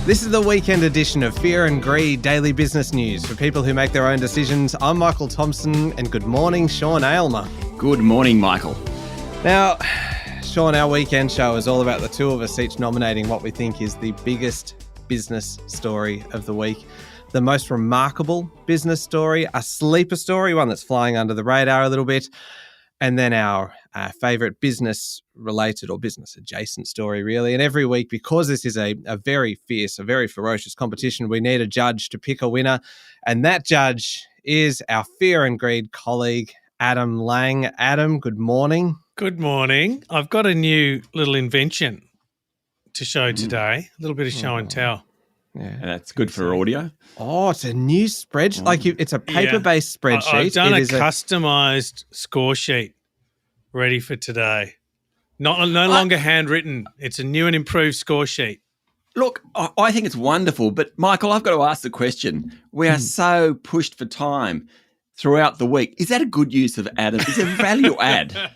This is the weekend edition of Fear and Greed Daily Business News for people who make their own decisions. I'm Michael Thompson, and good morning, Sean Aylmer. Good morning, Michael. Now, Sean, our weekend show is all about the two of us each nominating what we think is the biggest business story of the week, the most remarkable business story, a sleeper story, one that's flying under the radar a little bit, and then our favourite business-related or business-adjacent story, really. And every week, because this is a very fierce, a very ferocious competition, we need a judge to pick a winner. And that judge is our Fear and Greed colleague, Adam Lang. Adam, good morning. Good morning. I've got a new little invention to show today, a little bit of show and tell. Yeah, And that's good for audio. Oh, it's a new spreadsheet. It's a paper-based spreadsheet. I've done a customised score sheet ready for today. No longer handwritten. It's a new and improved score sheet. Look, I think it's wonderful, but Michael, I've got to ask the question. We are so pushed for time throughout the week. Is that a good use of Adam? Is it a value add?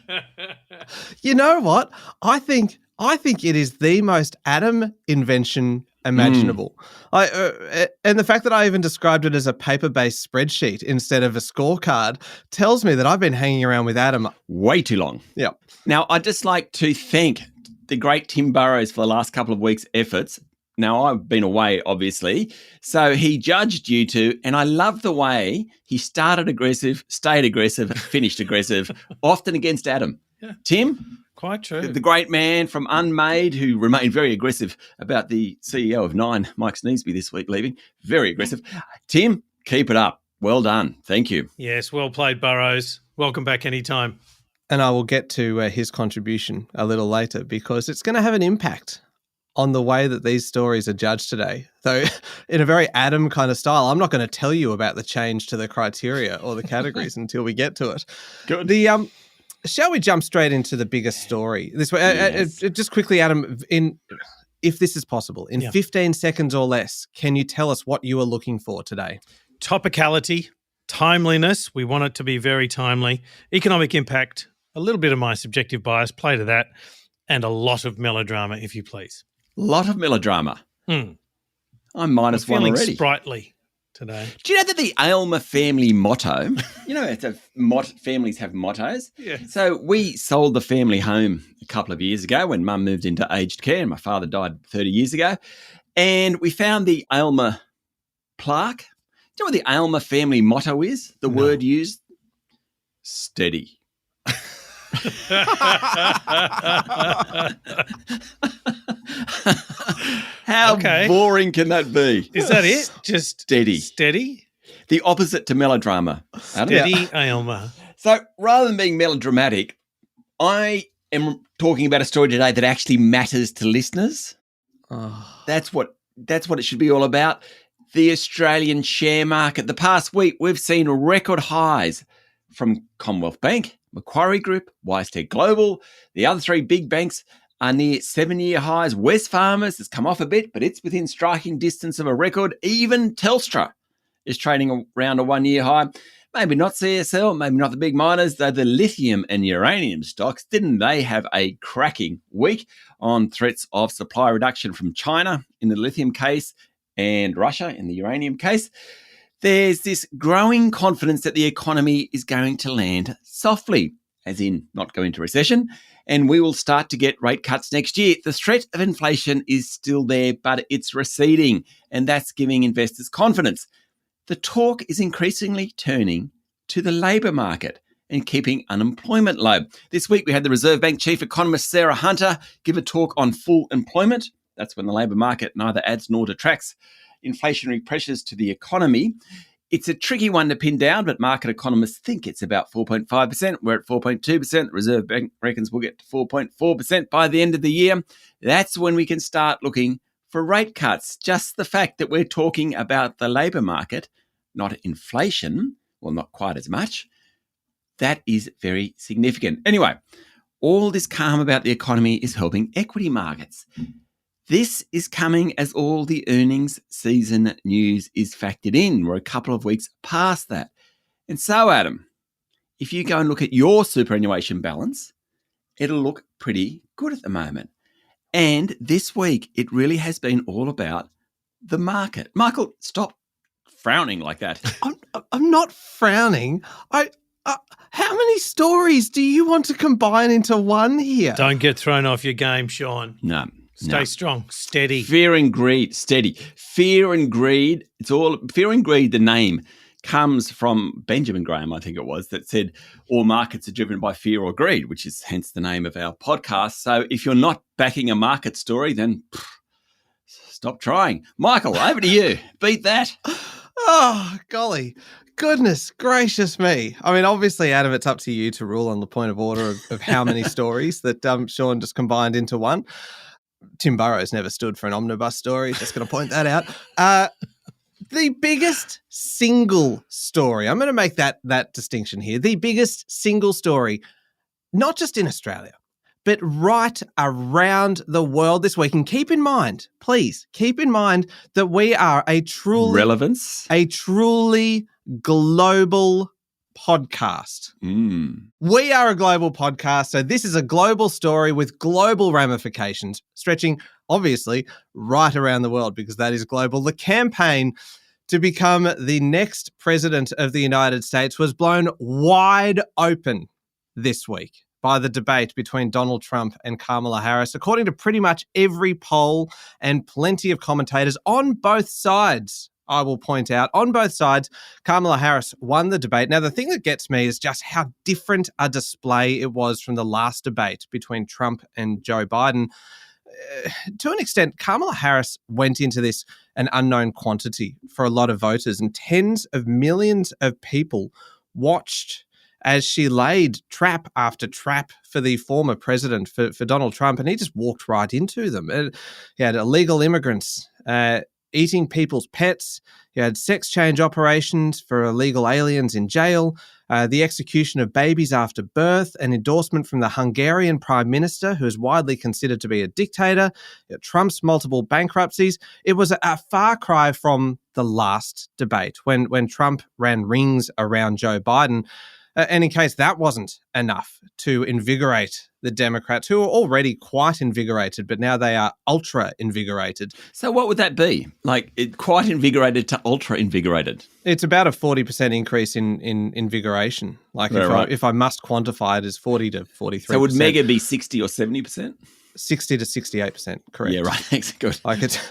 You know what? I think it is the most Adam invention imaginable. And the fact that I even described it as a paper-based spreadsheet instead of a scorecard tells me that I've been hanging around with Adam Way too long. Yeah. Now, I'd just like to thank the great Tim Burrows for the last couple of weeks' efforts. Now, I've been away, obviously, so he judged you two, and I love the way he started aggressive, stayed aggressive, finished aggressive, often against Adam. Yeah. Tim? Quite true. The great man from Unmade who remained very aggressive about the CEO of Nine, Mike Sneesby, this week leaving. Very aggressive. Tim, keep it up. Well done. Thank you. Yes, well played, Burrows. Welcome back anytime. And I will get to his contribution a little later because it's going to have an impact on the way that these stories are judged today. Though in a very Adam kind of style, I'm not going to tell you about the change to the criteria or the categories until we get to it. Good. Shall we jump straight into the biggest story this way? Yes. Just quickly, Adam, if this is possible, in 15 seconds or less, can you tell us what you are looking for today? Topicality, timeliness. We want it to be very timely. Economic impact, a little bit of my subjective bias, play to that, and a lot of melodrama, if you please. Lot of melodrama. I'm minus one Feeling already. sprightly today. Do you know that the Aylmer family motto, families have mottos? Yeah. So we sold the family home a couple of years ago when Mum moved into aged care and my father died 30 years ago. And we found the Aylmer plaque. Do you know what the Aylmer family motto is? The word used? Steady. How boring can that be? Is that it? Just Steady. Steady? The opposite to melodrama. Adam? Steady Aylmer. So rather than being melodramatic, I am talking about a story today that actually matters to listeners. Oh. That's what it should be all about. The Australian share market. The past week, we've seen record highs from Commonwealth Bank, Macquarie Group, WiseTech Global. The other three big banks are near 7-year highs. Wesfarmers has come off a bit, but it's within striking distance of a record. Even Telstra is trading around a 1-year high. Maybe not CSL, maybe not the big miners, though the lithium and uranium stocks, didn't they have a cracking week on threats of supply reduction from China in the lithium case and Russia in the uranium case? There's this growing confidence that the economy is going to land softly, as in not go into recession, and we will start to get rate cuts next year. The threat of inflation is still there, but it's receding, and that's giving investors confidence. The talk is increasingly turning to the labour market and keeping unemployment low. This week, we had the Reserve Bank Chief Economist Sarah Hunter give a talk on full employment. That's when the labour market neither adds nor detracts inflationary pressures to the economy. It's a tricky one to pin down, but market economists think it's about 4.5%. We're at 4.2%. The Reserve Bank reckons we'll get to 4.4% by the end of the year. That's when we can start looking for rate cuts. Just the fact that we're talking about the labour market, not inflation, well, not quite as much, that is very significant. Anyway, all this calm about the economy is helping equity markets. This is coming as all the earnings season news is factored in. We're a couple of weeks past that. And so, Adam, if you go and look at your superannuation balance, it'll look pretty good at the moment. And this week, it really has been all about the market. Michael, stop frowning like that. I'm not frowning. How many stories do you want to combine into one here? Don't get thrown off your game, Sean. No. Stay strong, steady. Fear and greed, steady. Fear and greed, Fear and Greed, the name, comes from Benjamin Graham, I think it was, that said all markets are driven by fear or greed, which is hence the name of our podcast. So if you're not backing a market story, then stop trying. Michael, over to you. Beat that. Oh, golly. Goodness gracious me. I mean, obviously, Adam, it's up to you to rule on the point of order of how many stories that Sean just combined into one. Tim Burrows never stood for an omnibus story. Just going to point that out. The biggest single story, I'm going to make that distinction here. The biggest single story, not just in Australia, but right around the world this week. And keep in mind, please, keep in mind that we are a truly global podcast. We are a global podcast, so this is a global story with global ramifications, stretching obviously right around the world because that is global. The campaign to become the next president of the United States was blown wide open this week by the debate between Donald Trump and Kamala Harris, according to pretty much every poll and plenty of commentators on both sides. I will point out, on both sides, Kamala Harris won the debate. Now, the thing that gets me is just how different a display it was from the last debate between Trump and Joe Biden. To an extent, Kamala Harris went into this an unknown quantity for a lot of voters, and tens of millions of people watched as she laid trap after trap for the former president, for Donald Trump, and he just walked right into them. He had illegal immigrants eating people's pets. You had sex change operations for illegal aliens in jail, the execution of babies after birth, an endorsement from the Hungarian prime minister, who is widely considered to be a dictator, Trump's multiple bankruptcies. It was a far cry from the last debate when Trump ran rings around Joe Biden. And in case that wasn't enough to invigorate the Democrats, who are already quite invigorated, but now they are ultra invigorated. So what would that be? Like quite invigorated to ultra invigorated? It's about a 40% increase in invigoration. Like if I must quantify it as 40 to 43%. So would mega be 60 or 70%? 60 to 68%, correct. Yeah, right. Thanks. Good.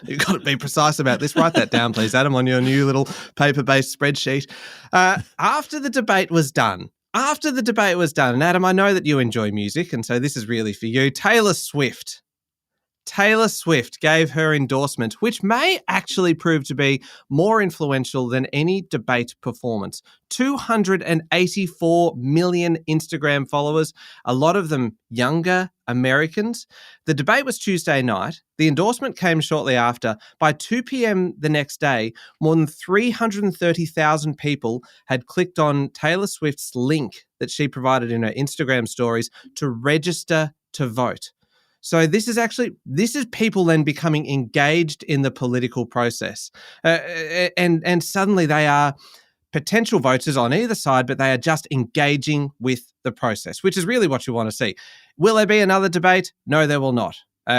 You've got to be precise about this. Write that down, please, Adam, on your new little paper-based spreadsheet. After the debate was done, and Adam, I know that you enjoy music, and so this is really for you. Taylor Swift gave her endorsement, which may actually prove to be more influential than any debate performance. 284 million Instagram followers, a lot of them younger Americans. The debate was Tuesday night. The endorsement came shortly after. By 2 p.m. the next day, more than 330,000 people had clicked on Taylor Swift's link that she provided in her Instagram stories to register to vote. So this is people then becoming engaged in the political process. And suddenly they are potential voters on either side, but they are just engaging with the process, which is really what you want to see. Will there be another debate? No, there will not.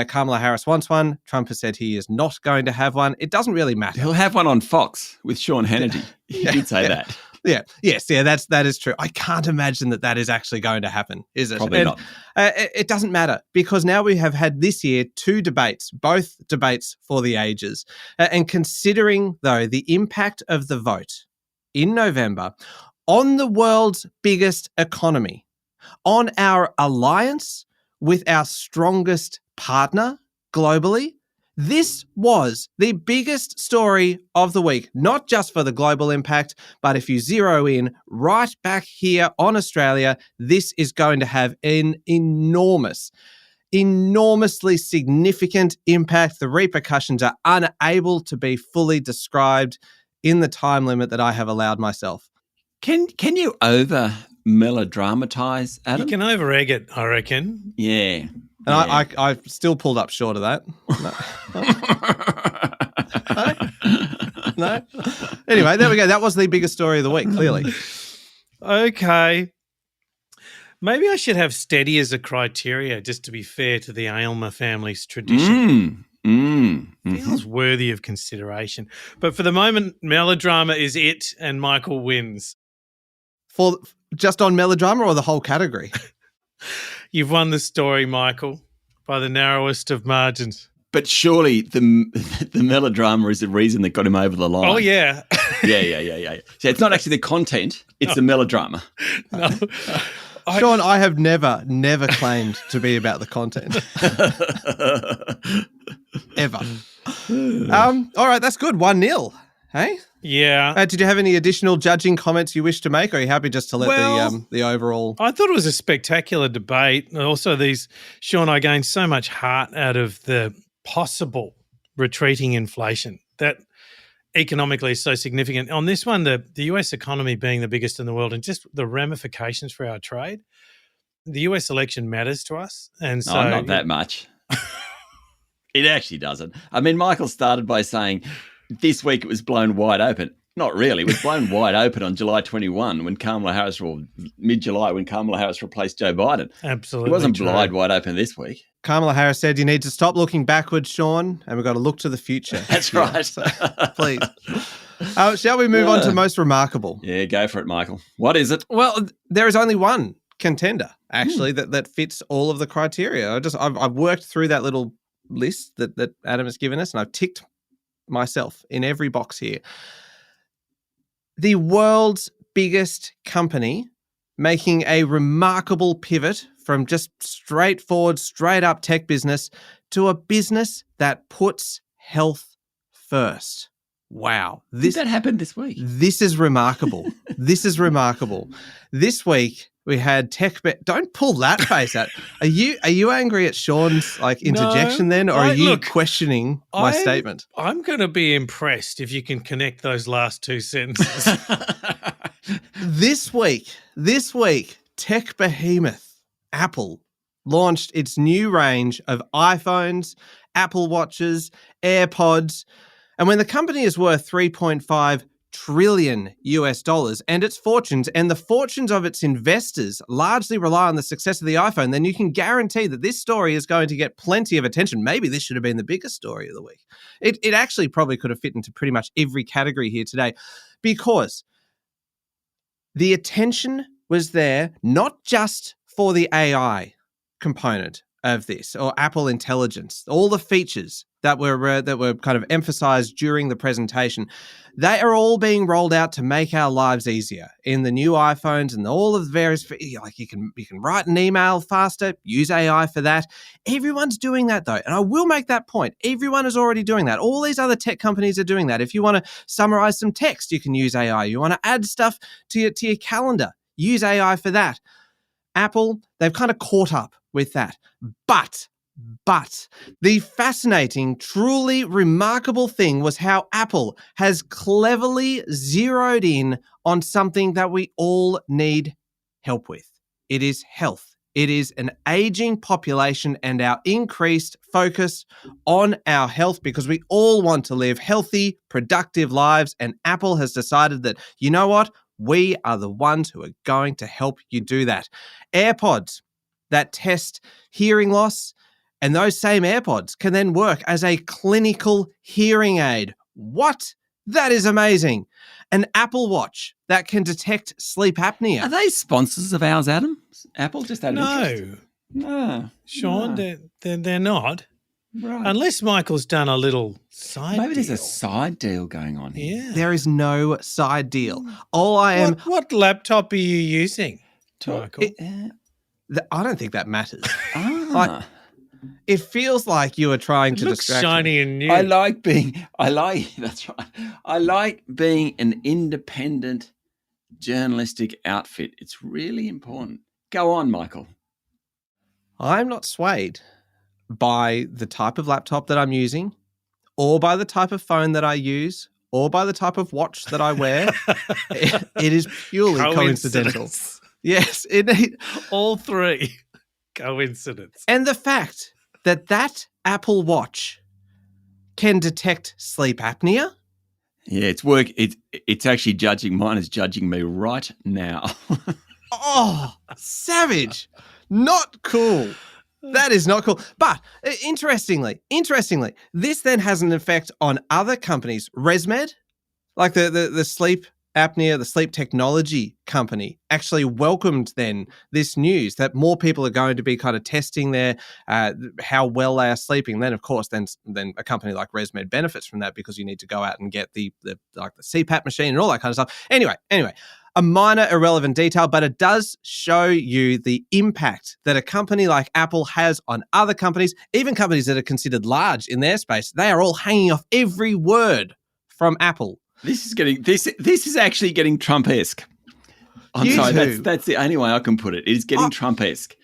Kamala Harris wants one. Trump has said he is not going to have one. It doesn't really matter. He'll have one on Fox with Sean Hannity. He did say that. That is true. I can't imagine that is actually going to happen, is it? Probably not. It doesn't matter because now we have had this year 2 debates, both debates for the ages. And considering, though, the impact of the vote in November on the world's biggest economy, on our alliance with our strongest partner globally, this was the biggest story of the week, not just for the global impact, but if you zero in right back here on Australia, this is going to have an enormously significant impact. The repercussions are unable to be fully described in the time limit that I have allowed myself. Can you over melodramatize, Adam? You can over egg it, I reckon. Yeah. And I still pulled up short of that. No. Anyway, there we go. That was the biggest story of the week, clearly. Okay. Maybe I should have steady as a criteria just to be fair to the Aylmer family's tradition. Feels worthy of consideration. But for the moment, melodrama is it, and Michael wins. For just on melodrama or the whole category? You've won the story, Michael, by the narrowest of margins. But surely the melodrama is the reason that got him over the line. Oh, yeah. Yeah. So it's not actually the content, it's the melodrama. No. Sean, I have never claimed to be about the content. Ever. All right, that's good. 1-0. Hey? Yeah. Did you have any additional judging comments you wish to make, or are you happy just to let the overall... I thought it was a spectacular debate. And also Sean, I gained so much heart out of the possible retreating inflation that economically is so significant. On this one, the US economy being the biggest in the world and just the ramifications for our trade, the US election matters to us. And so, no, not that much. It actually doesn't. I mean, Michael started by saying this week it was blown wide open. Not really. It was blown wide open on July 21 when Kamala Harris, or mid-July when Kamala Harris replaced Joe Biden. Absolutely. It wasn't true. blown wide open this week. Kamala Harris said you need to stop looking backwards, Sean, and we've got to look to the future. That's right. So, please. Shall we move on to most remarkable? Yeah, go for it, Michael. What is it? Well, there is only one contender, actually, that fits all of the criteria. I've worked through that little list that Adam has given us, and I've ticked myself in every box here. The world's biggest company making a remarkable pivot from just straightforward, straight up tech business to a business that puts health first. Wow. Did that happen this week? This is remarkable. This week we had don't pull that face out. Are you angry at Sean's interjection then, or are you questioning my statement? I'm going to be impressed if you can connect those last two sentences. This week, tech behemoth Apple launched its new range of iPhones, Apple Watches, AirPods, and when the company is worth $3.5 trillion and its fortunes and the fortunes of its investors largely rely on the success of the iPhone, then you can guarantee that this story is going to get plenty of attention. Maybe this should have been the biggest story of the week. It actually probably could have fit into pretty much every category here today, because the attention was there not just for the AI component of this or Apple Intelligence, all the features that were kind of emphasized during the presentation. They are all being rolled out to make our lives easier in the new iPhones and all of the various, like you can write an email faster, use AI for that. Everyone's doing that though. And I will make that point. Everyone is already doing that. All these other tech companies are doing that. If you want to summarize some text, you can use AI. You want to add stuff to your calendar, use AI for that. Apple, they've kind of caught up with that. But the fascinating, truly remarkable thing was how Apple has cleverly zeroed in on something that we all need help with. It is health. It is an aging population and our increased focus on our health, because we all want to live healthy, productive lives. And Apple has decided that, you know what? We are the ones who are going to help you do that. AirPods that test hearing loss, and those same AirPods can then work as a clinical hearing aid. What? That is amazing. An Apple Watch that can detect sleep apnea. Are they sponsors of ours, Adam? Apple just had interest? No, Sean, no. They're not. Right. Unless Michael's done a little side Maybe deal. there's a side deal going on here. Yeah. There is no side deal. All I am... What laptop are you using, Michael? I don't think that matters. It feels like you are trying to looks distract shiny me. and new. That's right. I like being an independent journalistic outfit. It's really important. Go on, Michael. I'm not swayed by the type of laptop that I'm using, or by the type of phone that I use, or by the type of watch that I wear. It is purely coincidental. Yes, all three coincidence. And the fact that Apple Watch can detect sleep apnea. Yeah, it's actually judging. Mine is judging me right now. Oh, savage. Not cool. That is not cool. But interestingly, this then has an effect on other companies. ResMed, like the sleep apnea, the sleep technology company, actually welcomed then this news that more people are going to be kind of testing their how well they are sleeping. Then, of course, then a company like ResMed benefits from that because you need to go out and get the CPAP machine and all that kind of stuff. Anyway, a minor irrelevant detail, but it does show you the impact that a company like Apple has on other companies, even companies that are considered large in their space. They are all hanging off every word from Apple. This is actually getting Trump-esque. I'm sorry, that's the only way I can put it. It is getting Trump-esque.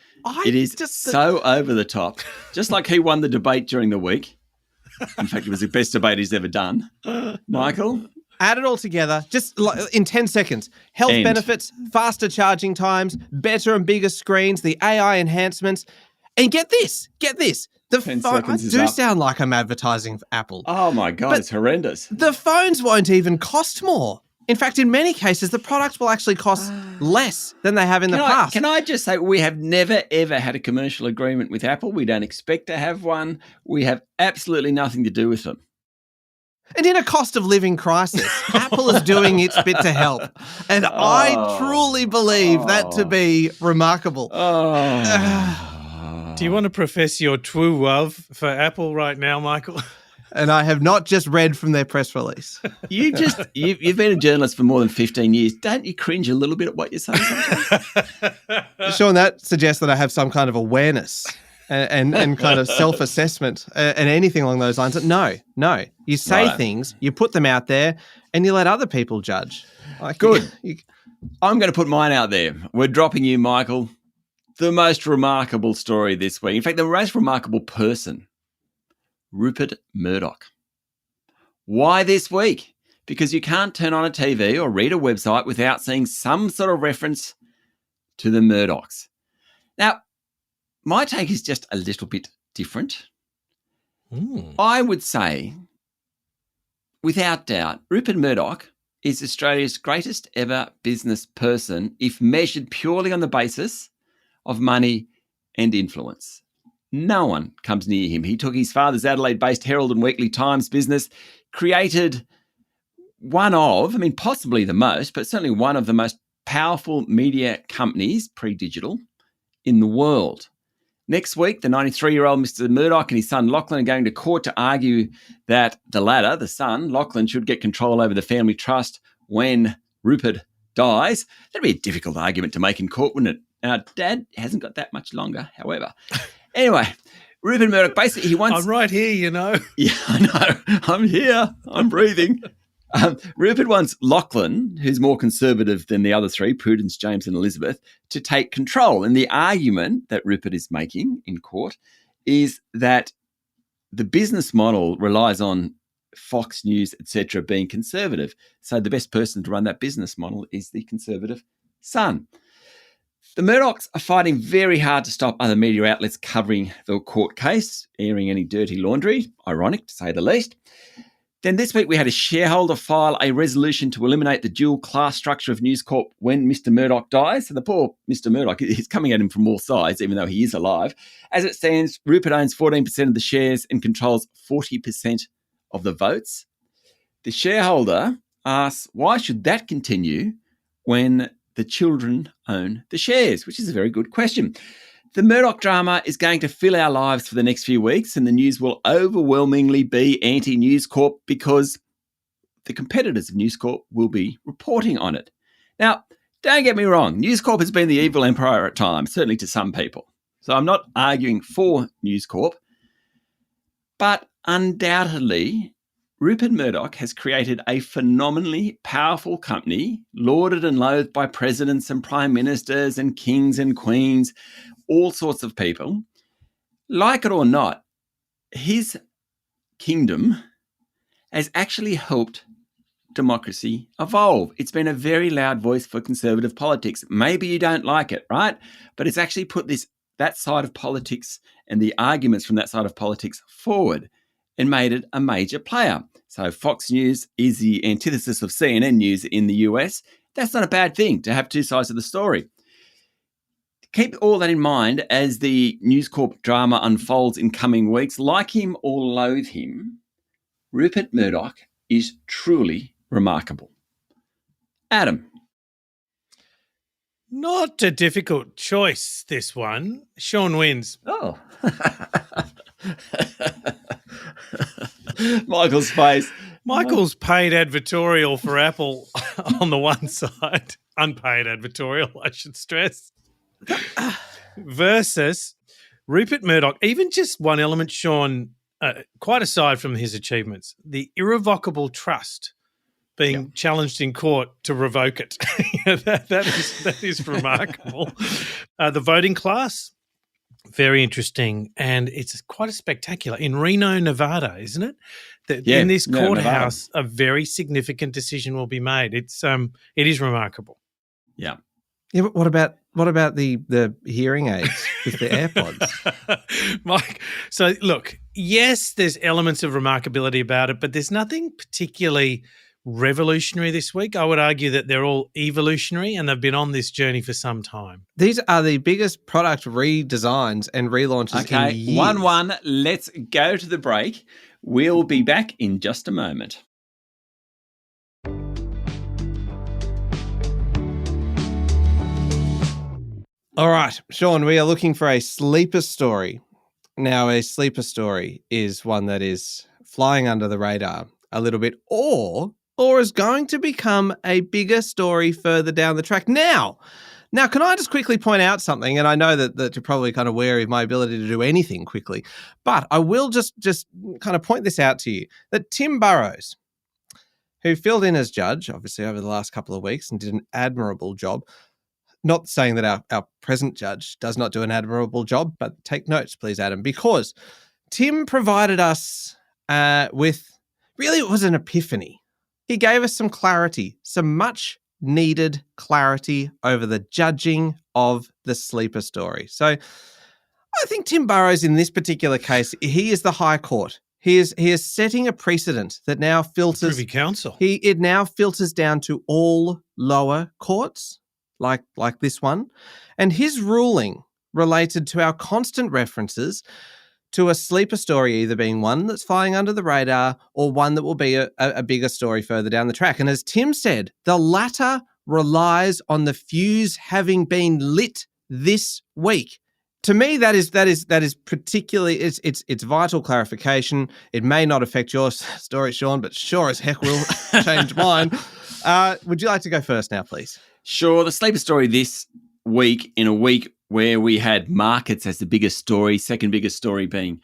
It is so over the top. Just like he won the debate during the week. In fact, it was the best debate he's ever done. Michael? Add it all together, just in 10 seconds. Health benefits, faster charging times, better and bigger screens, the AI enhancements. And get this. The I do sound like I'm advertising for Apple. Oh my God, it's horrendous. The phones won't even cost more. In fact, in many cases, the products will actually cost less than they have in the past. Can I just say, we have never, ever had a commercial agreement with Apple. We don't expect to have one. We have absolutely nothing to do with them. And in a cost of living crisis, Apple is doing its bit to help. And I truly believe that to be remarkable. Do you want to profess your true love for Apple right now, Michael? And I have not just read from their press release. You've been a journalist for more than 15 years. Don't you cringe a little bit at what you're saying sometimes? Sean, that suggests that I have some kind of awareness and kind of self-assessment and anything along those lines. No. You say things, you put them out there, and you let other people judge. Good. I'm going to put mine out there. We're dropping you, Michael. The most remarkable story this week. In fact, the most remarkable person, Rupert Murdoch. Why this week? Because you can't turn on a TV or read a website without seeing some sort of reference to the Murdochs. Now, my take is just a little bit different. I would say, without doubt, Rupert Murdoch is Australia's greatest ever business person if measured purely on the basis of money and influence. No one comes near him. He took his father's Adelaide-based Herald and Weekly Times business, created possibly the most, but certainly one of the most powerful media companies, pre-digital, in the world. Next week, the 93-year-old Mr. Murdoch and his son Lachlan are going to court to argue that the latter, the son, Lachlan, should get control over the family trust when Rupert dies. That'd be a difficult argument to make in court, wouldn't it? Our dad hasn't got that much longer, however. Anyway, Rupert Murdoch, basically he wants... I'm right here, you know. Yeah, I know. I'm here. I'm breathing. Rupert wants Lachlan, who's more conservative than the other three, Prudence, James and Elizabeth, to take control. And the argument that Rupert is making in court is that the business model relies on Fox News, etc., being conservative. So the best person to run that business model is the conservative son. The Murdochs are fighting very hard to stop other media outlets covering the court case, airing any dirty laundry, ironic to say the least. Then this week we had a shareholder file a resolution to eliminate the dual class structure of News Corp when Mr. Murdoch dies. So the poor Mr. Murdoch is coming at him from all sides, even though he is alive. As it stands, Rupert owns 14% of the shares and controls 40% of the votes. The shareholder asks, why should that continue when the children own the shares, which is a very good question. The Murdoch drama is going to fill our lives for the next few weeks, and the news will overwhelmingly be anti-News Corp because the competitors of News Corp will be reporting on it. Now, don't get me wrong, News Corp has been the evil empire at times, certainly to some people. So I'm not arguing for News Corp, but undoubtedly Rupert Murdoch has created a phenomenally powerful company, lauded and loathed by presidents and prime ministers and kings and queens, all sorts of people. Like it or not, his kingdom has actually helped democracy evolve. It's been a very loud voice for conservative politics. Maybe you don't like it, right? But it's actually put that side of politics and the arguments from that side of politics forward and made it a major player. So Fox News is the antithesis of CNN News in the US. That's not a bad thing to have two sides of the story. Keep all that in mind as the News Corp drama unfolds in coming weeks. Like him or loathe him, Rupert Murdoch is truly remarkable. Adam. Not a difficult choice, this one. Sean wins. Oh. Michael's face. Michael's paid advertorial for Apple on the one side, unpaid advertorial, I should stress, versus Rupert Murdoch. Even just one element, Sean, quite aside from his achievements, the irrevocable trust being challenged in court to revoke it. that is remarkable. The voting class, very interesting, and it's quite a spectacular. In Reno, Nevada, isn't it? In this courthouse, a very significant decision will be made. It is remarkable. Yeah. Yeah, but what about the hearing aids with the AirPods? Mike, so look, yes, there's elements of remarkability about it, but there's nothing particularly revolutionary this week. I would argue that they're all evolutionary and they've been on this journey for some time. These are the biggest product redesigns and relaunches in years. 1-1. Let's go to the break. We'll be back in just a moment. All right, Sean, we are looking for a sleeper story. Now, a sleeper story is one that is flying under the radar a little bit or is going to become a bigger story further down the track. Now, can I just quickly point out something? And I know that you're probably kind of wary of my ability to do anything quickly, but I will just kind of point this out to you, that Tim Burrows, who filled in as judge, obviously, over the last couple of weeks and did an admirable job. Not saying that our present judge does not do an admirable job, but take notes, please, Adam, because Tim provided us with, really, it was an epiphany. He gave us some clarity, some much needed clarity over the judging of the sleeper story. So I think Tim Burrows, in this particular case, he is the High Court. He is setting a precedent that now filters. Privy Council. It now filters down to all lower courts, like this one. And his ruling related to our constant references to a sleeper story either being one that's flying under the radar or one that will be a bigger story further down the track. And as Tim said, the latter relies on the fuse having been lit this week. To me, that is particularly it's vital clarification. It may not affect your story, Sean, but sure as heck will change mine. Would you like to go first now, please? Sure. The sleeper story this week, in a week where we had markets as the biggest story, second biggest story being,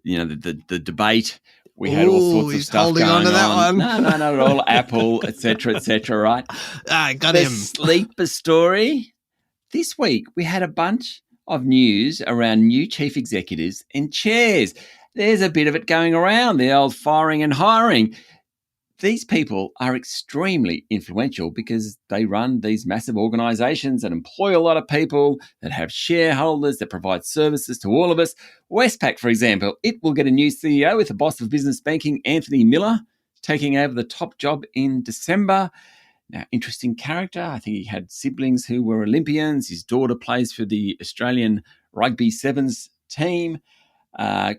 the debate. We had all sorts of stuff holding going on to that one. No, not at all. Apple, et cetera, right? Got the him. Sleeper story. This week we had a bunch of news around new chief executives and chairs. There's a bit of it going around, the old firing and hiring. These people are extremely influential because they run these massive organisations that employ a lot of people, that have shareholders, that provide services to all of us. Westpac, for example, it will get a new CEO with the boss of business banking, Anthony Miller, taking over the top job in December. Now, interesting character. I think he had siblings who were Olympians. His daughter plays for the Australian Rugby Sevens team.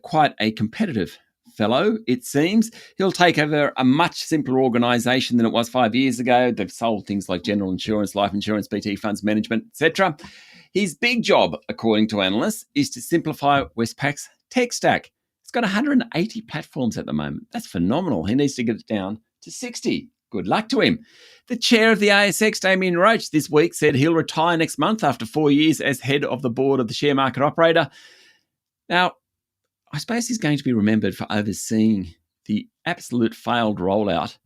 Quite a competitive fellow, it seems. He'll take over a much simpler organisation than it was 5 years ago. They've sold things like general insurance, life insurance, BT funds management, etc. His big job, according to analysts, is to simplify Westpac's tech stack. It's got 180 platforms at the moment. That's phenomenal. He needs to get it down to 60. Good luck to him. The chair of the ASX, Damien Roach, this week said he'll retire next month after 4 years as head of the board of the share market operator. Now, I suppose he's going to be remembered for overseeing the absolute failed rollout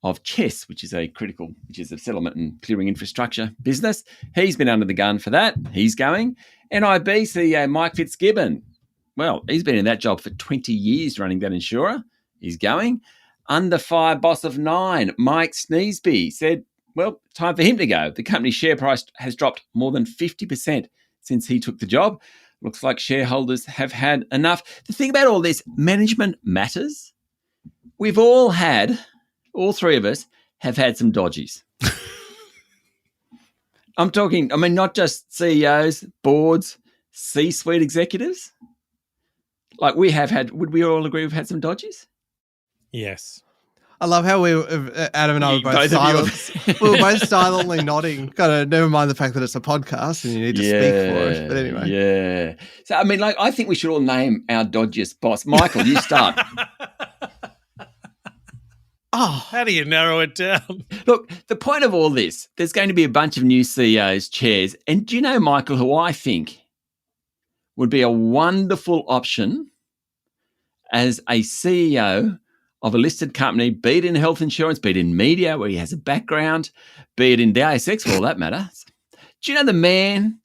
of CHESS, which is a settlement and clearing infrastructure business. He's been under the gun for that. He's going. NIB CEO Mike Fitzgibbon, well, he's been in that job for 20 years running that insurer. He's going. Under fire boss of Nine, Mike Sneesby, said, well, time for him to go. The company's share price has dropped more than 50% since he took the job. Looks like shareholders have had enough. The thing about all this, management matters. We've all three of us have had some dodgies. I'm talking, not just CEOs, boards, C-suite executives. Like would we all agree we've had some dodgies? Yes. I love how Adam and I were both silent. We were both silently nodding. Never mind the fact that it's a podcast and you need to speak for it. But anyway. Yeah. So, I think we should all name our dodgiest boss. Michael, you start. How do you narrow it down? Look, the point of all this, there's going to be a bunch of new CEOs, chairs. And do you know, Michael, who I think would be a wonderful option as a CEO of a listed company, be it in health insurance, be it in media where he has a background, be it in the ASX for all that matter. Do you know the man?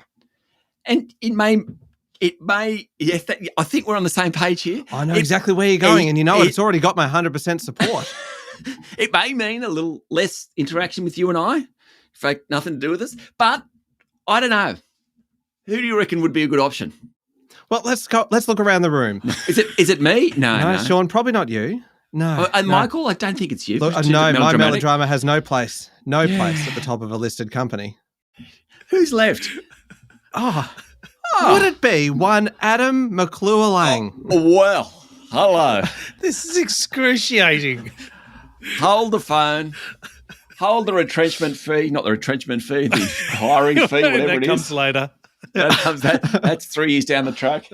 And yes, I think we're on the same page here. I know exactly where you're going, and it's already got my 100% support. It may mean a little less interaction with you and I. In fact, nothing to do with us. But I don't know. Who do you reckon would be a good option? Well, let's look around the room. Is it me? No, Sean, probably not you. No. And no. Michael, I don't think it's you. Look, no, my melodrama has no place. No place at the top of a listed company. Who's left? Would it be one Adam McClure-Lang? Oh, well, hello. This is excruciating. Hold the phone. Hold the retrenchment fee. Not the retrenchment fee, the hiring fee, whatever that it is. comes later. That's 3 years down the track.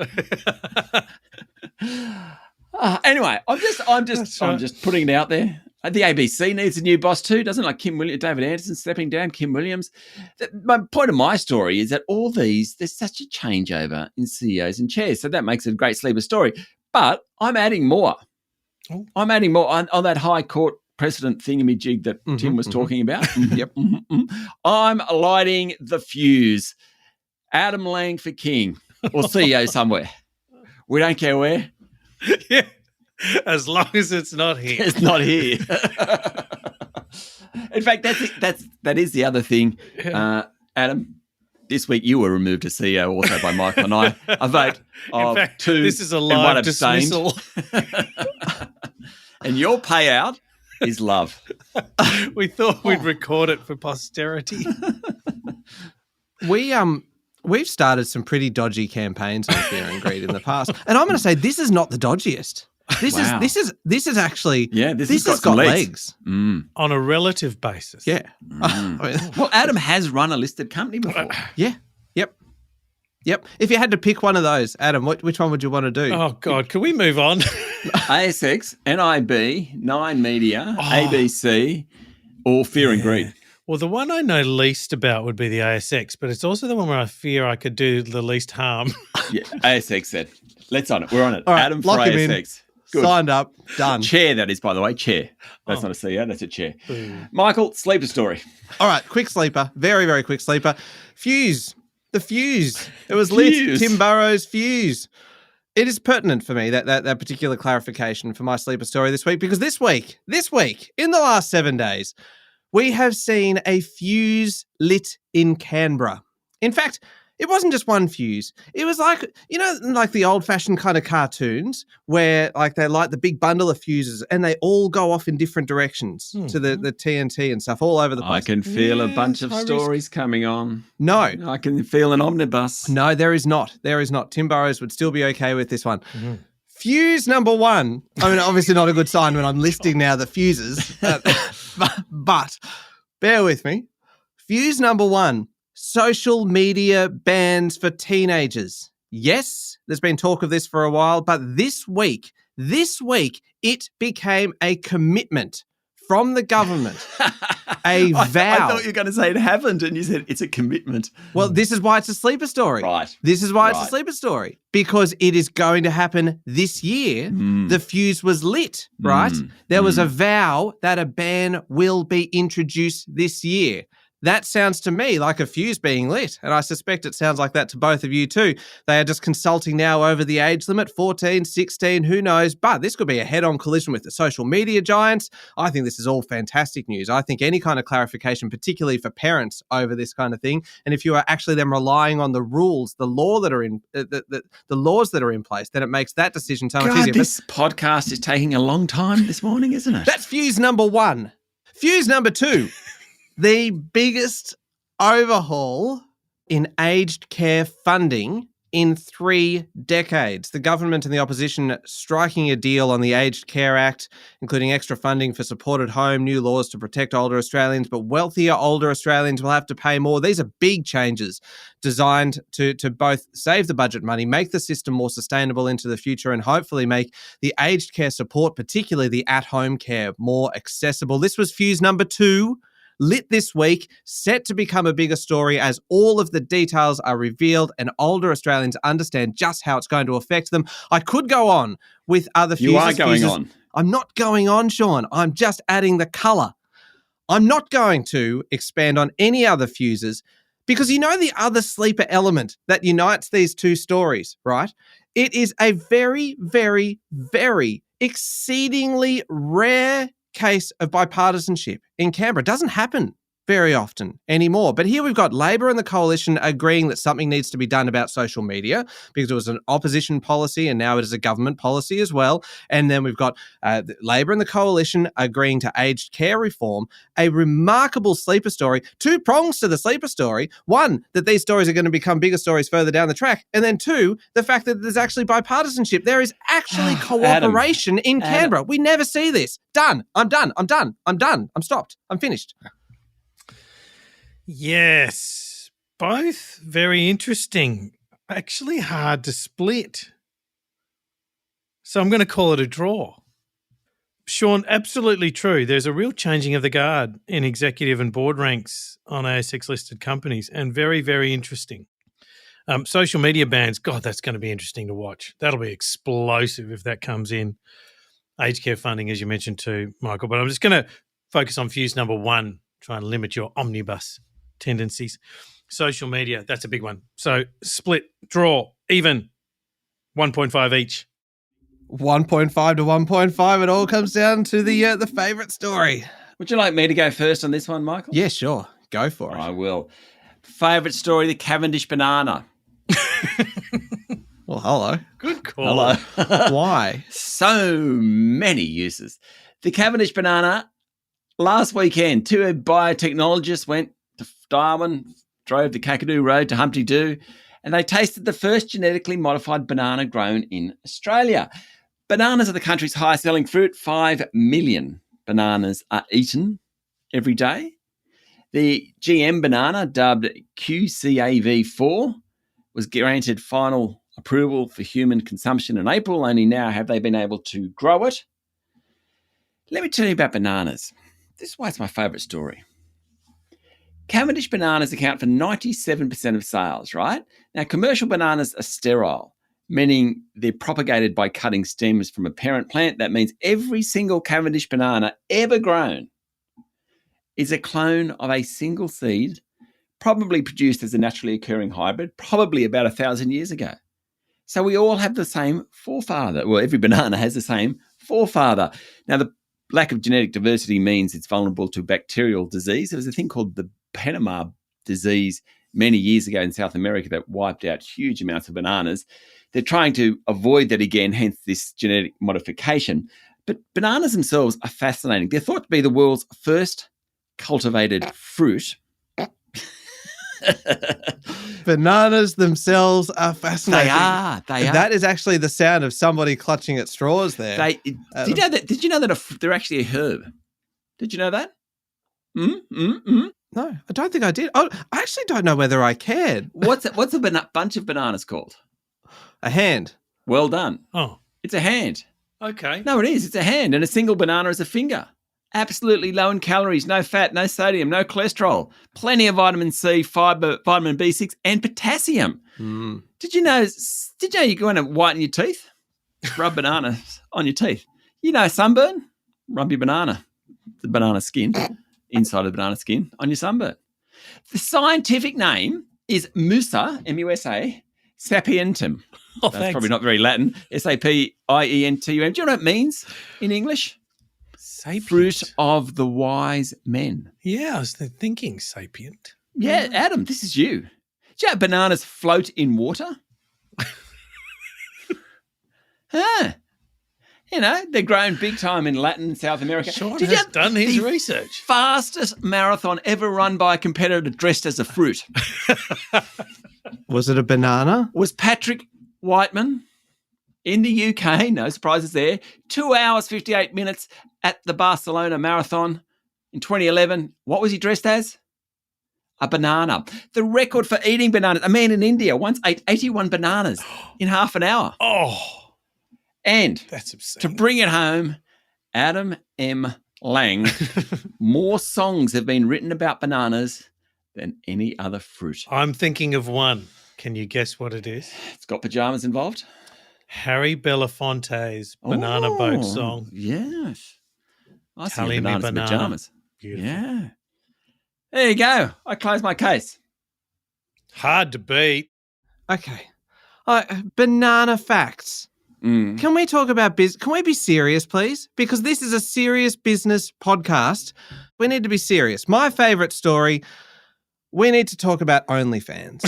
Anyway, I'm just putting it out there. The ABC needs a new boss too, doesn't it? Like David Anderson stepping down, Kim Williams. My point of my story is that all these, there's such a changeover in CEOs and chairs, so that makes it a great sleeper story. But I'm adding more. I'm adding more on that High Court precedent thingamajig that Tim was talking about. Yep. I'm lighting the fuse. Adam Lang for King or CEO somewhere. We don't care where. Yeah, as long as it's not here. It's not here. In fact, that is the other thing. Adam, this week you were removed as CEO also by Michael and I. A vote of 2 this is a and live 1 abstained. dismissal. And your payout is love. We thought we'd record it for posterity. We've started some pretty dodgy campaigns on Fear and Greed in the past, and I'm going to say this is not the dodgiest. This is actually this has got legs. On a relative basis. Yeah. Well, Adam has run a listed company before. Yeah. Yep. If you had to pick one of those, Adam, which one would you want to do? Oh God, can we move on? ASX, NIB, Nine Media, ABC, or Fear and Greed. Well, the one I know least about would be the ASX, but it's also the one where I fear I could do the least harm. Yeah, ASX then. Let's on it. We're on it. All right, Adam for lock him ASX. Good. Signed up. Done. Chair, that is, by the way. Chair. That's not a CEO. That's a chair. Michael, sleeper story. All right, quick sleeper. Very, very quick sleeper. Fuse. The fuse. It was lit. Tim Burrow's fuse. It is pertinent for me, that particular clarification for my sleeper story this week, because this week, in the last 7 days, we have seen a fuse lit in Canberra. In fact, it wasn't just one fuse. It was like the old-fashioned kind of cartoons where like they light the big bundle of fuses and they all go off in different directions to the TNT and stuff all over the place. I can feel a bunch of stories coming on. No. I can feel an omnibus. No, there is not. Tim Burrowes would still be okay with this one. Mm-hmm. Fuse number 1. I mean, obviously not a good sign when I'm listing now the fuses, but bear with me. Fuse number 1. Social media bans for teenagers. Yes, there's been talk of this for a while, but this week, it became a commitment from the government, a vow. I thought you were going to say it happened, and you said it's a commitment. Well, this is why it's a sleeper story. Right. This is why it's a sleeper story, because it is going to happen this year. The fuse was lit, right? There was a vow that a ban will be introduced this year. That sounds to me like a fuse being lit, and I suspect it sounds like that to both of you too. They are just consulting now over the age limit, 14, 16, who knows, but this could be a head-on collision with the social media giants. I think this is all fantastic news. I think any kind of clarification, particularly for parents over this kind of thing, and if you are actually then relying on the rules, the laws that are in place, then it makes that decision so much easier. This podcast is taking a long time this morning, isn't it? That's fuse number 1. Fuse number 2. The biggest overhaul in aged care funding in 3 decades. The government and the opposition striking a deal on the Aged Care Act, including extra funding for supported home, new laws to protect older Australians, but wealthier older Australians will have to pay more. These are big changes designed to both save the budget money, make the system more sustainable into the future, and hopefully make the aged care support, particularly the at-home care, more accessible. This was Fuse number 2. Lit this week, set to become a bigger story as all of the details are revealed and older Australians understand just how it's going to affect them. I could go on with other fuses. You are going on. I'm not going on, Sean. I'm just adding the colour. I'm not going to expand on any other fuses because you know the other sleeper element that unites these two stories, right? It is a very, very, very exceedingly rare case of bipartisanship in Canberra. It doesn't happen very often anymore. But here we've got Labor and the Coalition agreeing that something needs to be done about social media because it was an opposition policy and now it is a government policy as well. And then we've got Labor and the Coalition agreeing to aged care reform, a remarkable sleeper story. 2 prongs to the sleeper story. 1, that these stories are going to become bigger stories further down the track. And then 2, the fact that there's actually bipartisanship. There is actually cooperation in Canberra. We never see this. Done. I'm done. I'm done. I'm done. I'm stopped. I'm finished. Yes, both very interesting. Actually hard to split. So I'm going to call it a draw. Sean, absolutely true. There's a real changing of the guard in executive and board ranks on ASX-listed companies, and very, very interesting. Social media bans, God, that's going to be interesting to watch. That'll be explosive if that comes in. Aged care funding, as you mentioned too, Michael. But I'm just going to focus on fuse number 1, try and limit your omnibus tendencies. Social media, that's a big one. So split, draw, even, 1.5 each. 1.5 to 1.5. It all comes down to the favourite story. Would you like me to go first on this one, Michael? Yeah, sure. Go for it. I will. Favourite story, the Cavendish banana. Well, hello. Good call. Hello. Why? So many uses. The Cavendish banana, last weekend, 2 biotechnologists went to Darwin, drove the Kakadu Road to Humpty Doo, and they tasted the first genetically modified banana grown in Australia. Bananas are the country's highest selling fruit. 5 million bananas are eaten every day. The GM banana, dubbed QCAV4, was granted final approval for human consumption in April. Only now have they been able to grow it. Let me tell you about bananas. This is why it's my favourite story. Cavendish bananas account for 97% of sales, right? Now, commercial bananas are sterile, meaning they're propagated by cutting stems from a parent plant. That means every single Cavendish banana ever grown is a clone of a single seed, probably produced as a naturally occurring hybrid, probably about 1,000 years ago. So we all have the same forefather. Well, every banana has the same forefather. Now, the lack of genetic diversity means it's vulnerable to bacterial disease. There was a thing called the Panama disease many years ago in South America that wiped out huge amounts of bananas. They're trying to avoid that again, hence this genetic modification. But bananas themselves are fascinating. They're thought to be the world's first cultivated fruit. Bananas themselves are fascinating. They are. That is actually the sound of somebody clutching at straws there. Did you know that they're actually a herb? Did you know that? No, I don't think I did. Oh, I actually don't know whether I cared. What's a bunch of bananas called? A hand. Well done. Oh, It's a hand. okay. No, it is. It's a hand, and a single banana is a finger. Absolutely low in calories, no fat, no sodium, no cholesterol, plenty of vitamin C, fiber, vitamin B6, and potassium. Did you know you go in and whiten your teeth? Rub bananas on your teeth. You know sunburn? Rub your banana, the banana skin, inside of the banana skin on your sunburn. The scientific name is Musa, M-U-S-A, sapientum. Oh, That's thanks. probably not very Latin. S-A-P-I-E-N-T-U-M. Do you know what it means in English? Sapient. Fruit of the wise men. Yeah, I was thinking sapient. Yeah, Adam, this is you. Do you know bananas float in water? Yeah, You know, they're growing big time in Latin and South America. Sean Did has you- done his the research. Fastest marathon ever run by a competitor dressed as a fruit Was it a banana? was Patrick Whiteman in the UK. No surprises there. 2 hours, 58 minutes at the Barcelona Marathon in 2011. What was he dressed as? A banana. The record for eating bananas. A man in India once ate 81 bananas in half an hour. Oh, And that's obscene. to bring it home, Adam M. Lang, more songs have been written about bananas than any other fruit. I'm thinking of one. Can you guess what it is? It's got pajamas involved. Harry Belafonte's Banana Boat song. Yes. I see Tally me bananas in banana. pajamas. Beautiful. Yeah. There you go. I close my case. Hard to beat. Okay. Banana facts. Mm. Can we talk about Can we be serious, please? Because this is a serious business podcast. We need to be serious. My favourite story, we need to talk about OnlyFans.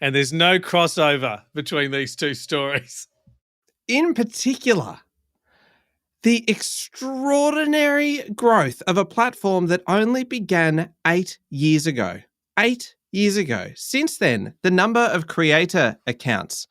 And there's no crossover between these two stories. In particular, the extraordinary growth of a platform that only began 8 years ago. 8 years ago. Since then, the number of creator accounts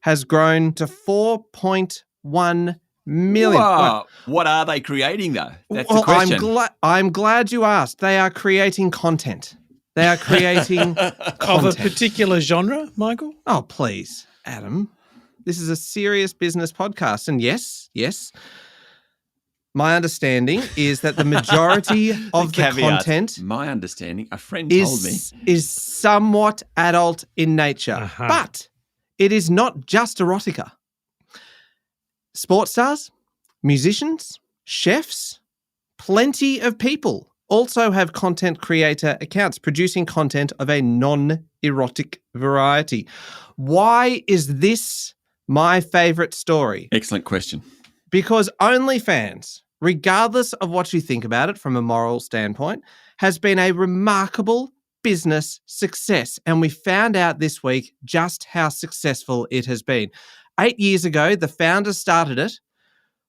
has grown to 4.1 million. Whoa. What are they creating, though? That's the Well, question. I'm glad you asked. They are creating content. They are creating Of a content. particular genre, Michael? Oh, please, Adam. This is a serious business podcast. And yes, my understanding is that the majority of the caveat, content my understanding, a friend told me. is somewhat adult in nature. Uh-huh. But it is not just erotica. Sports stars, musicians, chefs, plenty of people also have content creator accounts producing content of a non-erotic variety. Why is this my favorite story? Excellent question. Because OnlyFans, regardless of what you think about it from a moral standpoint, has been a remarkable business success. And we found out this week just how successful it has been. 8 years ago, the founder started it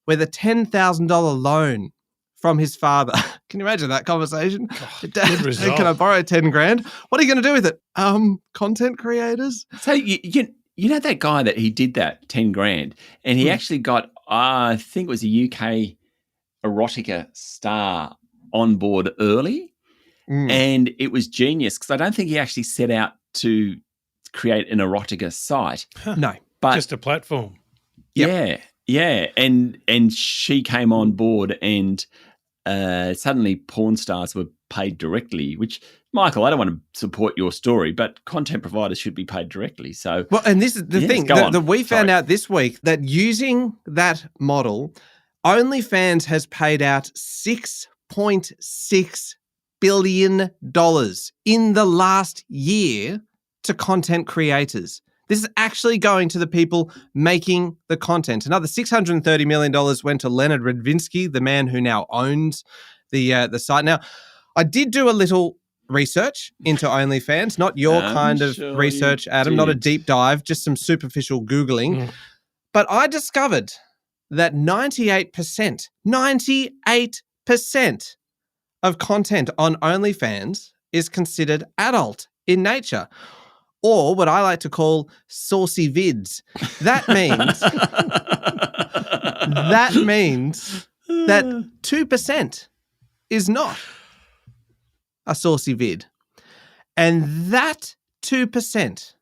with a $10,000 loan from his father. Can you imagine that conversation? good result. Can I borrow 10 grand? What are you going to do with it? Content creators? So you know that guy that he did that 10 grand and he actually got, I think it was a UK erotica star on board early. And it was genius because I don't think he actually set out to create an erotica site. No. But Just a platform. Yep. yeah. And she came on board and suddenly porn stars were paid directly, which, Michael, I don't want to support your story, but content providers should be paid directly. So, Well, and this is the Yes, thing go on. that we found Sorry. out this week, that using that model, OnlyFans has paid out $6.6 billion in the last year to content creators. This is actually going to the people making the content. Another $630 million went to Leonard Radvinsky, the man who now owns the site. Now, I did do a little research into OnlyFans, not your I'm kind of sure research, you Adam, not a did. deep dive, just some superficial Googling. Mm. But I discovered that 98% of content on OnlyFans is considered adult in nature, or what I like to call saucy vids. That means that 2% is not a saucy vid. And that 2%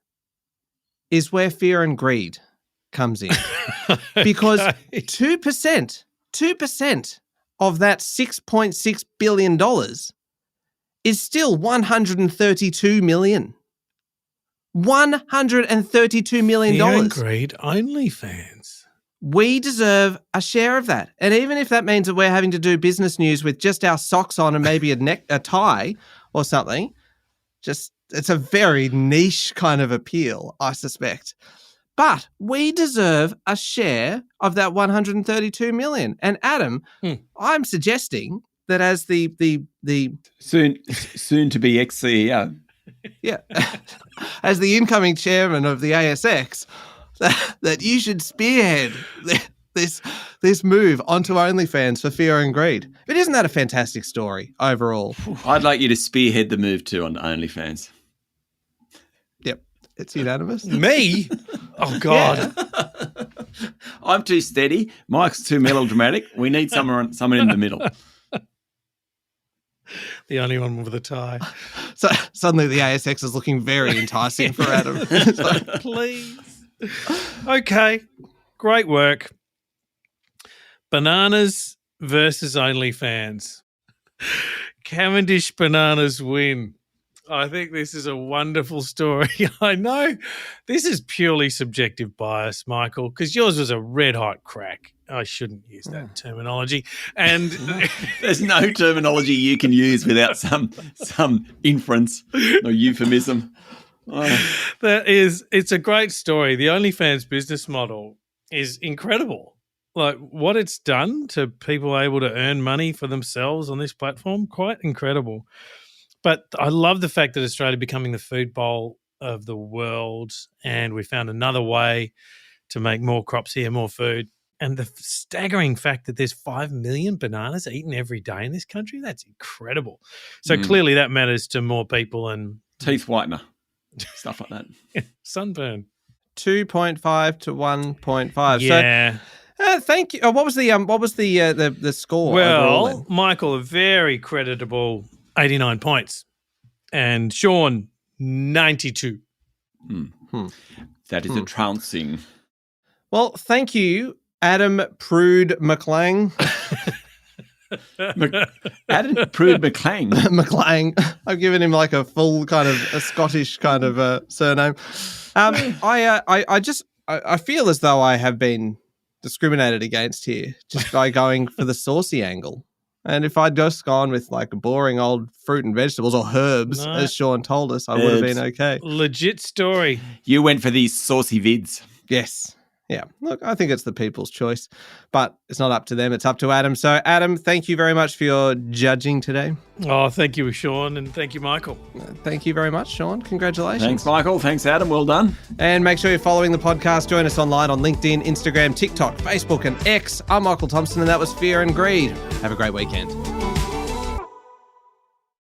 is where fear and greed comes in. Because Okay. 2% of that $6.6 billion is still $132 million. $132 million. Fear and greed OnlyFans. We deserve a share of that. And even if that means that we're having to do business news with just our socks on and maybe a tie or something, it's a very niche kind of appeal, I suspect. But we deserve a share of that 132 million. And Adam, I'm suggesting that as the soon to be ex-CEO. as the incoming chairman of the ASX, that you should spearhead this move onto OnlyFans for fear and greed. But isn't that a fantastic story overall? I'd like you to spearhead the move too on OnlyFans. Yep, it's unanimous. Me? Oh, God. Yeah. I'm too steady. Mike's too melodramatic. We need someone in the middle. The only one with a tie. So suddenly the ASX is looking very enticing for Adam. Please. Okay. Great work. Bananas versus OnlyFans. Cavendish bananas win. I think this is a wonderful story. I know this is purely subjective bias, Michael, because yours was a red hot crack. I shouldn't use that terminology. And there's no terminology you can use without some inference or euphemism. Oh. It's a great story. The OnlyFans business model is incredible. Like what it's done to people able to earn money for themselves on this platform, quite incredible. But I love the fact that Australia becoming the food bowl of the world, and we found another way to make more crops here, more food. And the staggering fact that there's 5 million bananas eaten every day in this country, that's incredible. So clearly that matters to more people. And teeth whitener, stuff like that. Sunburn. 2.5 to 1.5. Yeah. So, thank you. What was the score? Well, Michael, a very creditable 89 points, and Sean 92. That is a trouncing. Well, thank you, Adam Prude McClang. Adam Prude McClang. McClang. I've given him like a full kind of a Scottish kind of surname. I feel as though I have been discriminated against here just by going for the saucy angle. And if I'd just gone with like boring old fruit and vegetables or herbs, as Sean told us, I would have been okay. Legit story. You went for these saucy vids. Yes. Yeah. Look, I think it's the people's choice, but it's not up to them. It's up to Adam. So, Adam, thank you very much for your judging today. Oh, thank you, Sean, and thank you, Michael. Thank you very much, Sean. Congratulations. Thanks, Michael. Thanks, Adam. Well done. And make sure you're following the podcast. Join us online on LinkedIn, Instagram, TikTok, Facebook, and X. I'm Michael Thompson, and that was Fear and Greed. Have a great weekend.